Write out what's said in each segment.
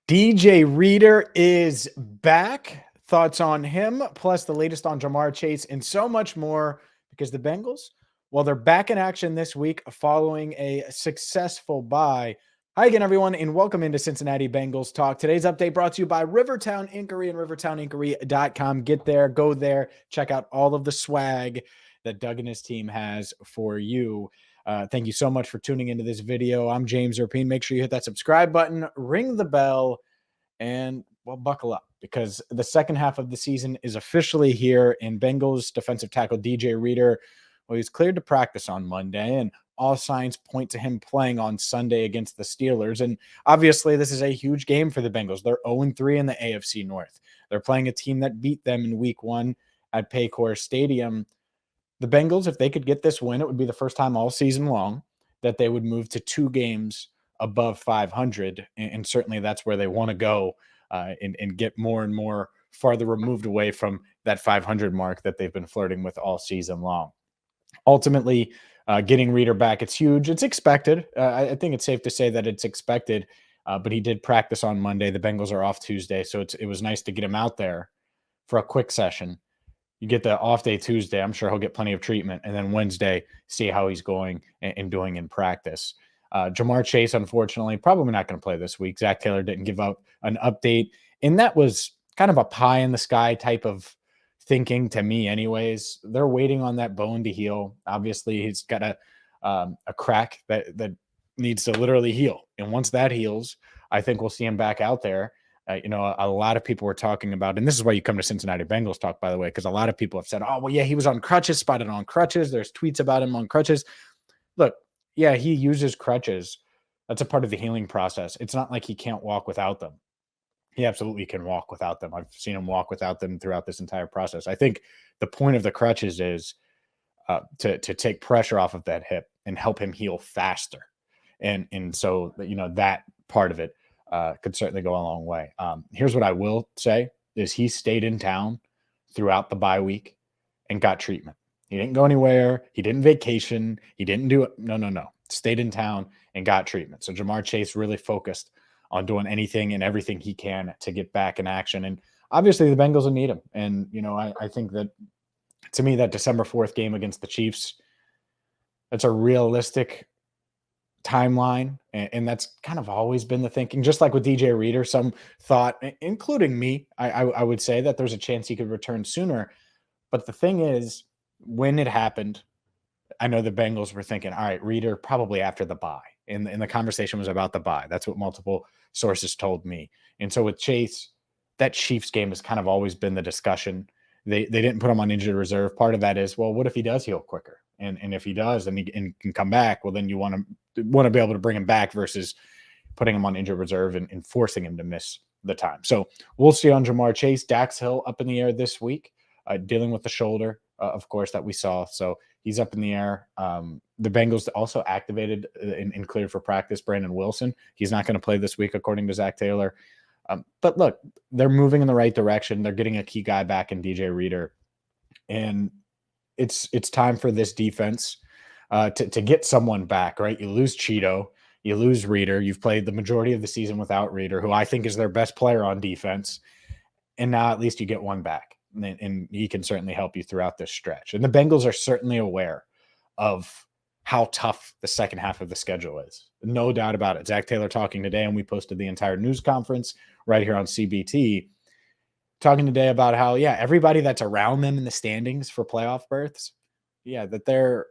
DJ Reader is back. Thoughts on him, plus the latest on Jamar Chase, and so much more because the Bengals, well, they're back in action this week following a successful bye. Hi again, everyone, and welcome into Cincinnati Bengals Talk. Today's update brought to you by Rivertown Inquiry and rivertowninquiry.com. Get there, go there, check out all of the swag that Doug and his team has for you. Thank you so much for tuning into this video. I'm James Erpine. Make sure you hit that subscribe button, ring the bell, and well, buckle up because the second half of the season is officially here. And Bengals defensive tackle DJ Reader, well, he's cleared to practice on Monday, and all signs point to him playing on Sunday against the Steelers. And obviously, this is a huge game for the Bengals. They're 0-3 in the AFC North. They're playing a team that beat them in Week 1 at Paycor Stadium. The Bengals, if they could get this win, it would be the first time all season long that they would move to 2 games above 500. And certainly that's where they want to go and get more and more farther removed away from that 500 mark that they've been flirting with all season long. Ultimately, getting Reader back, it's huge. It's expected. I think it's safe to say that it's expected, but he did practice on Monday. The Bengals are off Tuesday, so it was nice to get him out there for a quick session. You get the off day Tuesday. I'm sure he'll get plenty of treatment. And then Wednesday, see how he's going and doing in practice. Jamar Chase, unfortunately, probably not going to play this week. Zach Taylor didn't give out an update. And that was kind of a pie in the sky type of thinking to me anyways. They're waiting on that bone to heal. Obviously, he's got a crack that needs to literally heal. And once that heals, I think we'll see him back out there. A lot of people were talking about, and this is why you come to Cincinnati Bengals Talk, by the way, because a lot of people have said, oh, well, yeah, he was on crutches, spotted on crutches. There's tweets about him on crutches. Look, yeah, he uses crutches. That's a part of the healing process. It's not like he can't walk without them. He absolutely can walk without them. I've seen him walk without them throughout this entire process. I think the point of the crutches is to take pressure off of that hip and help him heal faster. And so, that part of it could certainly go a long way. Here's what I will say is he stayed in town throughout the bye week and got treatment. He didn't go anywhere. He didn't vacation. He didn't do it. No. Stayed in town and got treatment. So Jamar Chase really focused on doing anything and everything he can to get back in action. And obviously the Bengals will need him. And, I think that to me, that December 4th game against the Chiefs, that's a realistic timeline, and that's kind of always been the thinking. Just like with DJ Reader, some thought, including me, I would say that there's a chance he could return sooner. But the thing is, when it happened, I know the Bengals were thinking, all right, Reader probably after the bye, and the conversation was about the bye. That's what multiple sources told me. And so with Chase, that Chiefs game has kind of always been the discussion. They didn't put him on injured reserve. Part of that is, well, what if he does heal quicker? And if he does and he can come back, well, then you want to be able to bring him back versus putting him on injured reserve and forcing him to miss the time. So we'll see on Jamar Chase. Dax Hill up in the air this week, dealing with the shoulder, of course, that we saw. So he's up in the air. The Bengals also activated and cleared for practice Brandon Wilson. He's not going to play this week, according to Zach Taylor. But look, they're moving in the right direction. They're getting a key guy back in DJ Reader. And it's time for this defense to get someone back, right? You lose Cheeto, you lose Reader. You've played the majority of the season without Reader, who I think is their best player on defense. And now at least you get one back, and he can certainly help you throughout this stretch. And the Bengals are certainly aware of how tough the second half of the schedule is. No doubt about it. Zach Taylor talking today, and we posted the entire news conference right here on CBT, talking today about how, everybody that's around them in the standings for playoff berths, that they're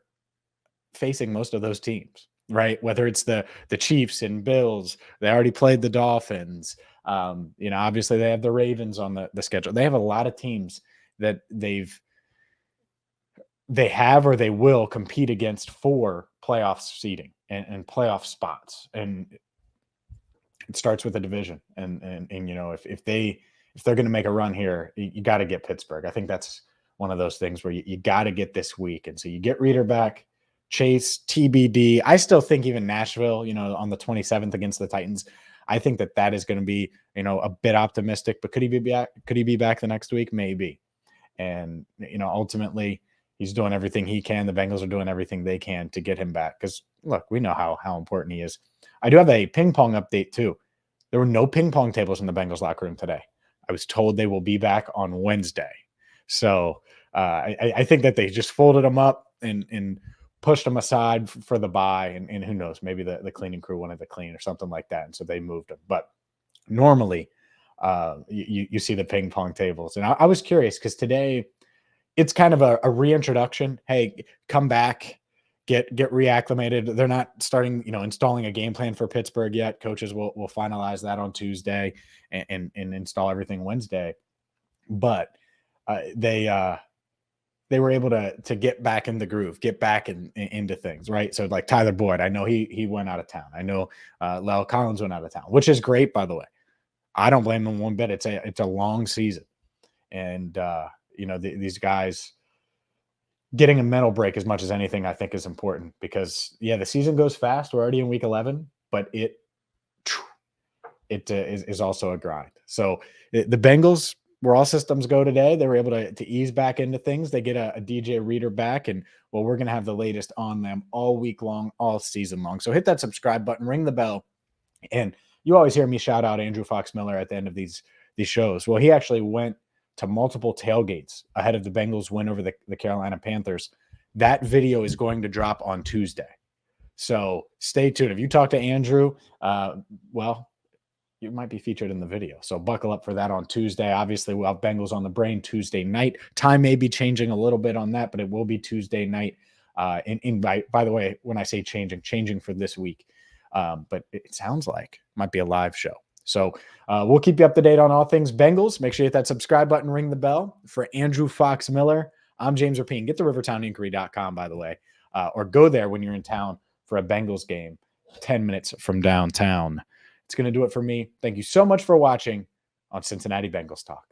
facing most of those teams, right? Whether it's the Chiefs and Bills, they already played the Dolphins. Obviously they have the Ravens on the schedule. They have a lot of teams that they have or they will compete against for playoff seeding and playoff spots. And it starts with a division. And if they're going to make a run here, you got to get Pittsburgh. I think that's one of those things where you got to get this week. And so you get Reader back, Chase, TBD. I still think even Nashville, on the 27th against the Titans, I think that is going to be, a bit optimistic, but could he be back? Could he be back the next week? Maybe. And, ultimately he's doing everything he can. The Bengals are doing everything they can to get him back. Cause look, we know how important he is. I do have a ping pong update too. There were no ping pong tables in the Bengals locker room today. I was told they will be back on Wednesday. So I think that they just folded them up and pushed them aside for the bye. And who knows, maybe the cleaning crew wanted to clean or something like that. And so they moved them. But normally, you see the ping pong tables. And I was curious because today it's kind of a reintroduction. Hey, come back, get reacclimated. They're not starting, installing a game plan for Pittsburgh yet. Coaches will finalize that on Tuesday and install everything Wednesday. But they were able to get back in the groove, get back into things, right? So like Tyler Boyd, I know he went out of town. I know Lel Collins went out of town, which is great, by the way. I don't blame them one bit. It's a long season, and these guys getting a mental break as much as anything I think is important because the season goes fast. We're already in week 11, but it is also a grind. So the Bengals were all systems go today. They were able to ease back into things. They get a DJ Reader back, and we're going to have the latest on them all week long, all season long. So hit that subscribe button, ring the bell, and you always hear me shout out Andrew Fox Miller at the end of these shows. Well, he actually went to multiple tailgates ahead of the Bengals win over the Carolina Panthers. That video is going to drop on Tuesday. So stay tuned. If you talk to Andrew, well, you might be featured in the video. So buckle up for that on Tuesday. Obviously, we'll have Bengals on the brain Tuesday night. Time may be changing a little bit on that, but it will be Tuesday night. By the way, when I say changing for this week, but it sounds like it might be a live show. So we'll keep you up to date on all things Bengals. Make sure you hit that subscribe button, ring the bell. For Andrew Fox Miller, I'm James Rapien. Get to rivertowninquiry.com, by the way, or go there when you're in town for a Bengals game 10 minutes from downtown. It's going to do it for me. Thank you so much for watching on Cincinnati Bengals Talk.